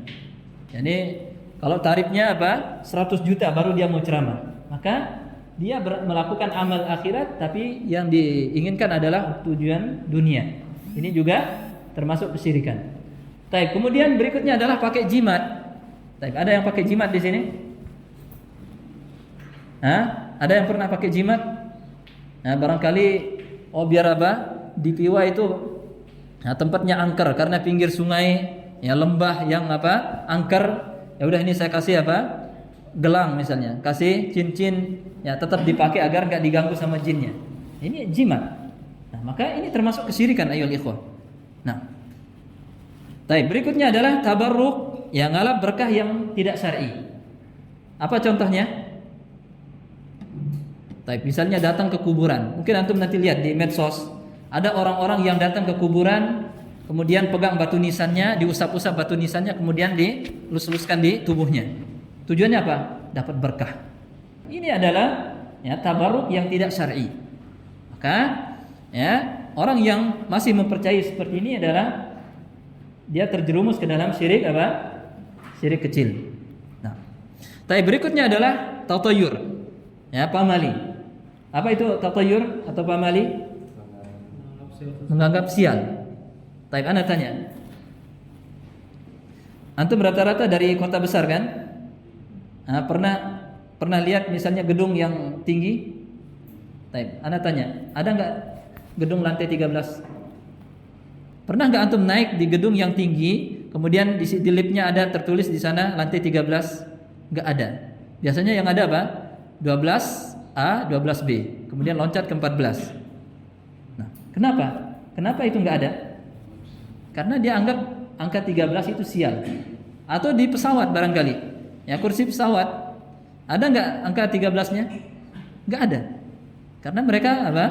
Jadi kalau tarifnya apa? 100 juta baru dia mau ceramah. Maka dia melakukan amal akhirat tapi yang diinginkan adalah tujuan dunia. Ini juga termasuk kesyirikan. Baik, kemudian berikutnya adalah pakai jimat. Baik, ada yang pakai jimat di sini? Ada yang pernah pakai jimat? Nah, barangkali biar apa? Di Piwa itu tempatnya angker karena pinggir sungai, ya lembah yang apa? Angker. Ya udah ini saya kasih apa? Gelang misalnya, kasih cincin, ya tetap dipakai agar enggak diganggu sama jinnya. Ini jimat. Nah, maka ini termasuk kesyirikan ayyuhal ikhwah. Nah, baik, berikutnya adalah tabarruk, yang ngalap berkah yang tidak syar'i. Apa contohnya? Baik, misalnya datang ke kuburan. Mungkin antum nanti lihat di medsos, ada orang-orang yang datang ke kuburan, kemudian pegang batu nisannya, diusap-usap batu nisannya, kemudian dilus-luskan di tubuhnya. Tujuannya apa? Dapat berkah. Ini adalah ya tabarruk yang tidak syar'i. Maka ya orang yang masih mempercayai seperti ini adalah dia terjerumus ke dalam syirik apa? Syirik kecil. Nah, tapi berikutnya adalah tatayur. Ya, pamali. Apa itu tatayur atau pamali? Menganggap sial. Tapi ana tanya. Antum rata-rata dari kota besar kan? Nah, pernah lihat misalnya gedung yang tinggi? Tapi ana tanya, ada enggak gedung lantai 13? Pernah enggak antum naik di gedung yang tinggi, kemudian di liftnya ada tertulis di sana lantai 13? Enggak ada. Biasanya yang ada apa? 12A, 12B, kemudian loncat ke 14. Nah, kenapa? Kenapa itu enggak ada? Karena dia anggap angka 13 itu sial. Atau di pesawat barangkali. Ya, kursi pesawat ada enggak angka 13-nya? Enggak ada. Karena mereka apa?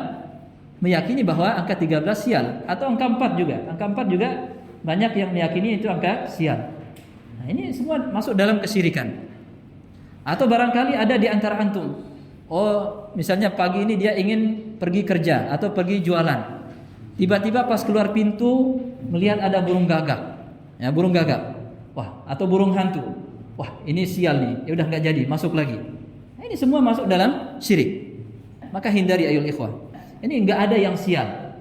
Meyakini bahwa angka 13 sial, atau angka 4 juga. Angka 4 juga banyak yang meyakini itu angka sial. Nah, ini semua masuk dalam kesyirikan. Atau barangkali ada di antara antum, misalnya pagi ini dia ingin pergi kerja atau pergi jualan. Tiba-tiba pas keluar pintu melihat ada burung gagak. Ya, burung gagak. Wah, atau burung hantu. Wah, ini sial nih. Ya udah enggak jadi, masuk lagi. Nah, ini semua masuk dalam syirik. Maka hindari ayyuhal ikhwah. Ini enggak ada yang sial.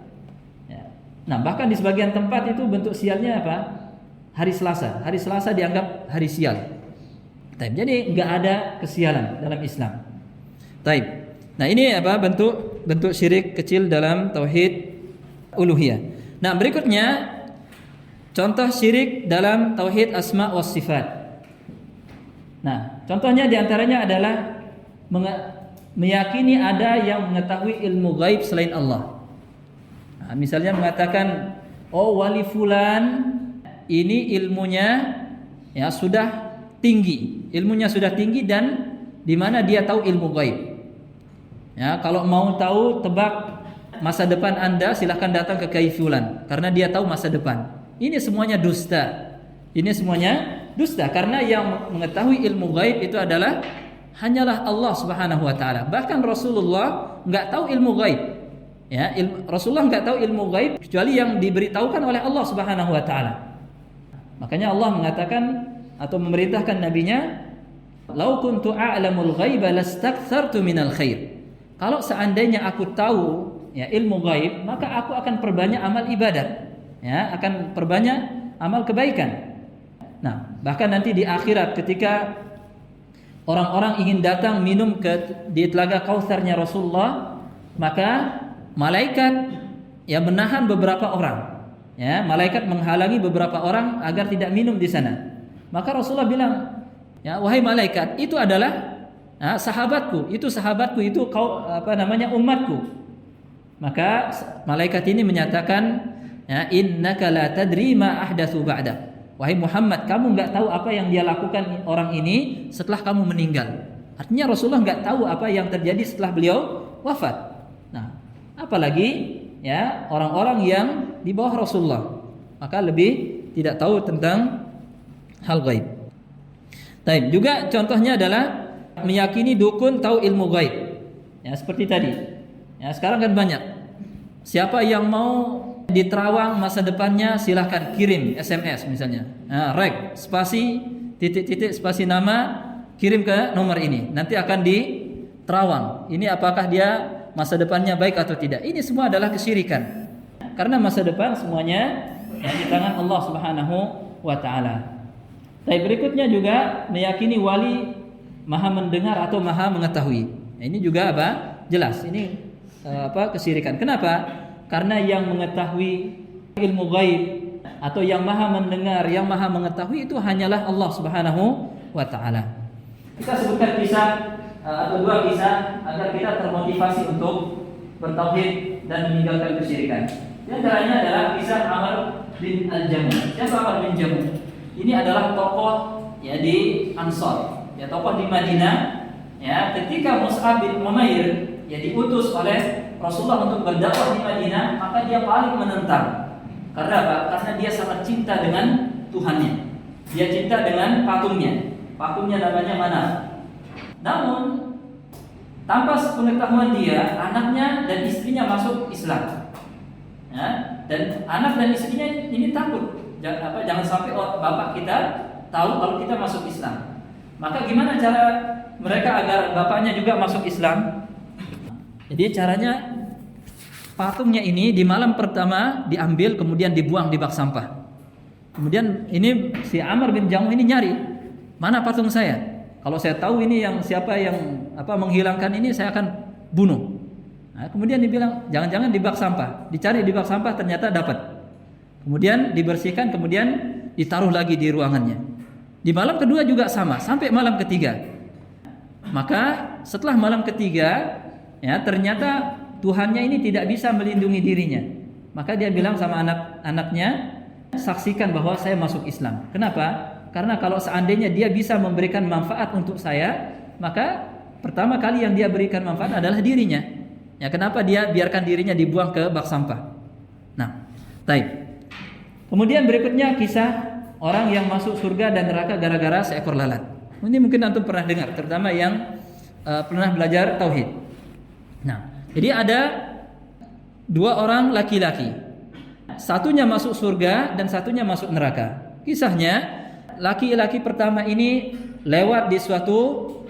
Ya. Nah, bahkan di sebagian tempat itu bentuk sialnya apa? Hari Selasa. Hari Selasa dianggap hari sial. Jadi enggak ada kesialan dalam Islam. Taib. Nah, ini apa? Bentuk syirik kecil dalam tauhid uluhiyah. Nah, berikutnya contoh syirik dalam tauhid asma wa sifat. Nah, contohnya diantaranya adalah meyakini ada yang mengetahui ilmu gaib selain Allah. Nah, misalnya mengatakan, oh wali fulan ini ilmunya ya sudah tinggi, dan di mana dia tahu ilmu gaib. Ya, kalau mau tahu tebak masa depan Anda, silahkan datang ke kiai fulan karena dia tahu masa depan. Ini semuanya dusta. Karena yang mengetahui ilmu gaib itu adalah hanyalah Allah Subhanahu wa taala. Bahkan Rasulullah enggak tahu ilmu gaib. Ya, Rasulullah enggak tahu ilmu gaib kecuali yang diberitahukan oleh Allah Subhanahu wa taala. Makanya Allah mengatakan atau memerintahkan nabinya, "Lau kuntu a'lamul ghaiba lastakthartu minal khair." Kalau seandainya aku tahu ya ilmu gaib, maka aku akan perbanyak amal ibadah. Ya, akan perbanyak amal kebaikan. Nah, bahkan nanti di akhirat ketika orang-orang ingin datang minum di telaga Kautsarnya Rasulullah, maka malaikat yang menahan beberapa orang. Ya, malaikat menghalangi beberapa orang agar tidak minum di sana. Maka Rasulullah bilang, ya, wahai malaikat, itu adalah sahabatku, itu umatku. Maka malaikat ini menyatakan, ya, innaka la tadri ma ahdatsu ba'da. Wahai Muhammad, kamu enggak tahu apa yang dia lakukan orang ini setelah kamu meninggal. Artinya Rasulullah enggak tahu apa yang terjadi setelah beliau wafat. Nah, apalagi ya orang-orang yang di bawah Rasulullah, maka lebih tidak tahu tentang hal gaib. Baik, juga contohnya adalah meyakini dukun tahu ilmu gaib. Ya, seperti tadi. Ya, sekarang kan banyak. Siapa yang mau di Terawang masa depannya, silahkan kirim SMS misalnya. Nah, rek spasi titik-titik spasi nama, kirim ke nomor ini. Nanti akan di Terawang. Ini apakah dia masa depannya baik atau tidak? Ini semua adalah kesyirikan. Karena masa depan semuanya di tangan Allah Subhanahu wa taala. Tapi berikutnya juga meyakini wali maha mendengar atau maha mengetahui. Nah, ini juga apa? Jelas ini kesyirikan. Kenapa? Karena yang mengetahui ilmu gaib atau yang maha mendengar, yang maha mengetahui itu hanyalah Allah Subhanahu wa taala. Kita sebutkan kisah atau dua kisah agar kita termotivasi untuk bertauhid dan meninggalkan kesyirikan. Di antaranya adalah kisah Amr bin Al-Jamuh. Siapa Amr bin Jamuh? Ini adalah tokoh ya di Ansar, ya tokoh di Madinah. Ya, ketika Mus'ab bin Umair ya diutus oleh Rasulullah untuk berdakwah di Madinah, maka dia paling menentang. Karena apa? Karena dia sangat cinta dengan Tuhannya. Dia cinta dengan patungnya. Patungnya namanya Manaf. Namun tanpa pengetahuan dia, anaknya dan istrinya masuk Islam. Ya, dan anak dan istrinya ini takut. Jangan sampai bapak kita tahu kalau kita masuk Islam. Maka gimana cara mereka agar bapaknya juga masuk Islam? Jadi caranya patungnya ini di malam pertama diambil kemudian dibuang di bak sampah. Kemudian ini si Amr bin Jamuh ini nyari, mana patung saya? Kalau saya tahu ini yang siapa yang menghilangkan ini, saya akan bunuh. Nah, kemudian dibilang jangan-jangan di bak sampah. Dicari di bak sampah, ternyata dapat. Kemudian dibersihkan, kemudian ditaruh lagi di ruangannya. Di malam kedua juga sama, sampai malam ketiga. Maka setelah malam ketiga, ya ternyata Tuhannya ini tidak bisa melindungi dirinya. Maka dia bilang sama anak-anaknya, saksikan bahwa saya masuk Islam. Kenapa? Karena kalau seandainya dia bisa memberikan manfaat untuk saya, maka pertama kali yang dia berikan manfaat adalah dirinya. Ya, kenapa dia biarkan dirinya dibuang ke bak sampah? Nah, baik. Kemudian berikutnya kisah orang yang masuk surga dan neraka gara-gara seekor lalat. Ini mungkin antum pernah dengar, terutama yang pernah belajar tauhid. Nah, jadi ada dua orang laki-laki. Satunya masuk surga dan satunya masuk neraka. Kisahnya, laki-laki pertama ini melewati suatu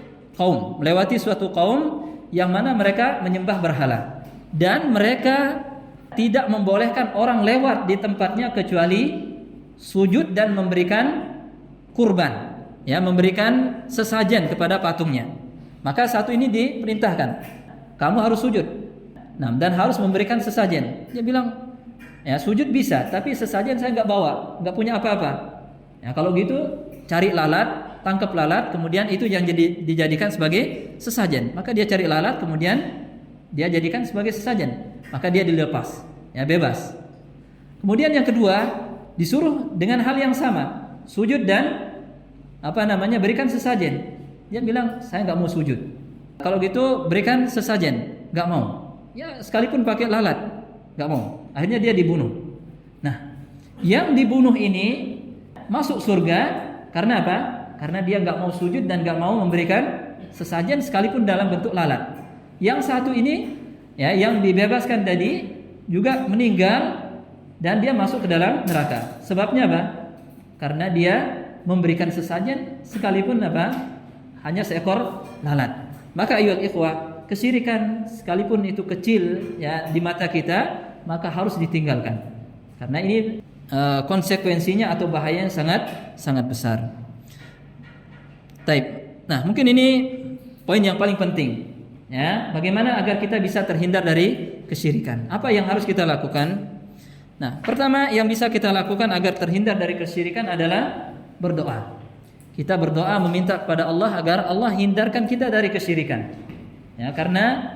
kaum yang mana mereka menyembah berhala. Dan mereka tidak membolehkan orang lewat di tempatnya kecuali sujud dan memberikan kurban, ya, memberikan sesajen kepada patungnya. Maka satu ini diperintahkan, kamu harus sujud, nah, dan harus memberikan sesajen. Dia bilang, Ya, sujud bisa, tapi sesajen saya nggak bawa, nggak punya apa-apa. Ya, kalau gitu cari lalat, tangkap lalat, kemudian itu yang dijadikan sebagai sesajen. Maka dia cari lalat, kemudian dia jadikan sebagai sesajen. Maka dia dilepas, ya bebas. Kemudian yang kedua, disuruh dengan hal yang sama, sujud dan berikan sesajen. Dia bilang saya nggak mau sujud. Kalau gitu berikan sesajen, nggak mau. Ya sekalipun pakai lalat, nggak mau. Akhirnya dia dibunuh. Nah, yang dibunuh ini masuk surga karena apa? Karena dia nggak mau sujud dan nggak mau memberikan sesajen sekalipun dalam bentuk lalat. Yang satu ini, ya, yang dibebaskan tadi juga meninggal dan dia masuk ke dalam neraka. Sebabnya apa? Karena dia memberikan sesajen sekalipun hanya seekor lalat. Maka ayyuhal ikhwah, kesyirikan sekalipun itu kecil ya di mata kita, maka harus ditinggalkan. Karena ini konsekuensinya atau bahayanya sangat besar. Taib. Nah, mungkin ini poin yang paling penting. Ya, bagaimana agar kita bisa terhindar dari kesyirikan? Apa yang harus kita lakukan? Nah, pertama yang bisa kita lakukan agar terhindar dari kesyirikan adalah berdoa. Kita berdoa meminta kepada Allah agar Allah hindarkan kita dari kesyirikan. Ya, karena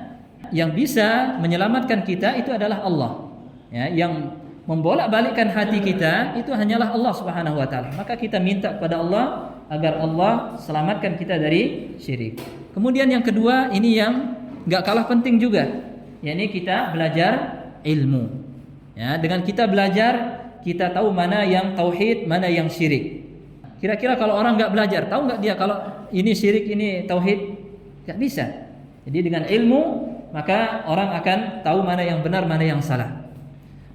yang bisa menyelamatkan kita itu adalah Allah. Ya, yang membolak-balikkan hati kita itu hanyalah Allah Subhanahu wa taala. Maka kita minta kepada Allah agar Allah selamatkan kita dari syirik. Kemudian yang kedua, ini yang enggak kalah penting juga, yakni kita belajar ilmu. Ya, dengan kita belajar, kita tahu mana yang tauhid, mana yang syirik. Kira-kira kalau orang enggak belajar, tahu enggak dia kalau ini syirik, ini tauhid? Enggak bisa. Jadi dengan ilmu, maka orang akan tahu mana yang benar, mana yang salah.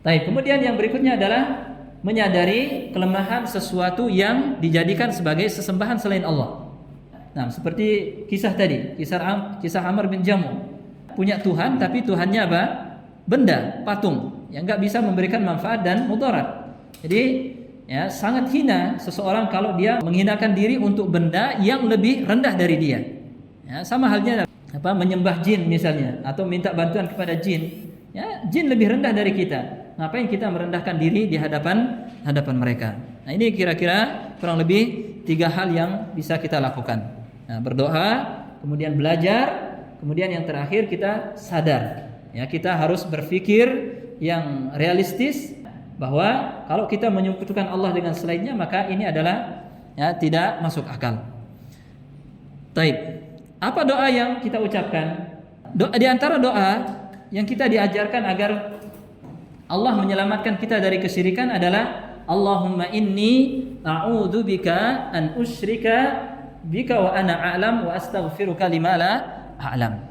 Baik, kemudian yang berikutnya adalah menyadari kelemahan sesuatu yang dijadikan sebagai sesembahan selain Allah. Nah, seperti kisah tadi, kisah Amr bin Jamuh. Punya Tuhan, tapi Tuhannya apa? Benda, patung, yang enggak bisa memberikan manfaat dan mudarat. Jadi, ya, sangat hina seseorang kalau dia menghinakan diri untuk benda yang lebih rendah dari dia. Ya, sama halnya menyembah jin misalnya, atau minta bantuan kepada jin. Ya, jin lebih rendah dari kita. Ngapain kita merendahkan diri di hadapan mereka? Nah, ini kira-kira kurang lebih 3 hal yang bisa kita lakukan. Nah, berdoa, kemudian belajar, kemudian yang terakhir kita sadar. Ya, kita harus berpikir yang realistis bahwa kalau kita menyekutukan Allah dengan selainnya, maka ini adalah tidak masuk akal. Taib. Apa doa yang kita ucapkan? Di antara doa yang kita diajarkan agar Allah menyelamatkan kita dari kesyirikan adalah Allahumma inni a'udzubika an usyrika bika wa ana a'lam wa astaghfiruka lima la a'lam.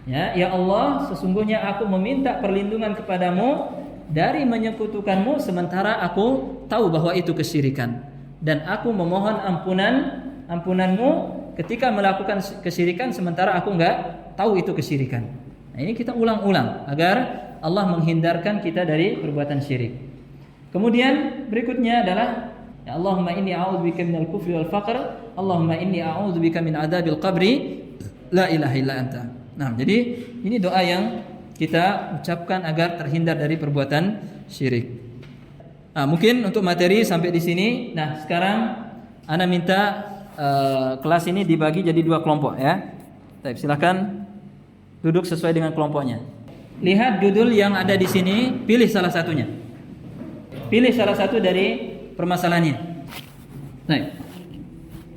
Ya Allah, sesungguhnya aku meminta perlindungan kepadamu dari menyekutukanmu sementara aku tahu bahwa itu kesyirikan, dan aku memohon ampunanmu ketika melakukan kesyirikan sementara aku enggak tahu itu kesyirikan. Nah, ini kita ulang-ulang agar Allah menghindarkan kita dari perbuatan syirik. Kemudian berikutnya adalah ya Allahumma inni a'udzubika minal kufri wal faqr, Allahumma inni a'udzubika min adzabil qabri, la ilaha illa anta. Nah, jadi ini doa yang kita ucapkan agar terhindar dari perbuatan syirik. Nah, mungkin untuk materi sampai di sini. Nah, sekarang ana minta kelas ini dibagi jadi 2 kelompok ya. Baik, silakan duduk sesuai dengan kelompoknya. Lihat judul yang ada di sini, pilih salah satunya. Pilih salah satu dari permasalahannya. Baik.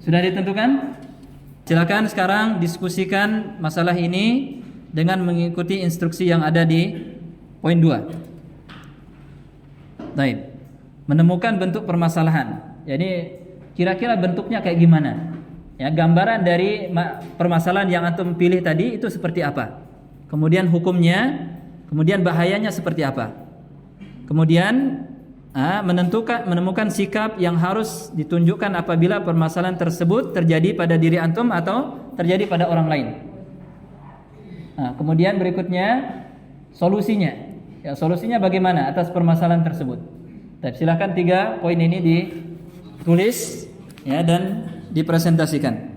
Sudah ditentukan? Silakan sekarang diskusikan masalah ini dengan mengikuti instruksi yang ada di poin 2. Baik. Menemukan bentuk permasalahan. Jadi kira-kira bentuknya kayak gimana? Ya, gambaran dari permasalahan yang antum pilih tadi itu seperti apa? Kemudian hukumnya, kemudian bahayanya seperti apa? Kemudian menemukan sikap yang harus ditunjukkan apabila permasalahan tersebut terjadi pada diri antum atau terjadi pada orang lain. Nah, kemudian berikutnya solusinya. Ya, solusinya bagaimana atas permasalahan tersebut? Silakan 3 poin ini ditulis ya dan dipresentasikan.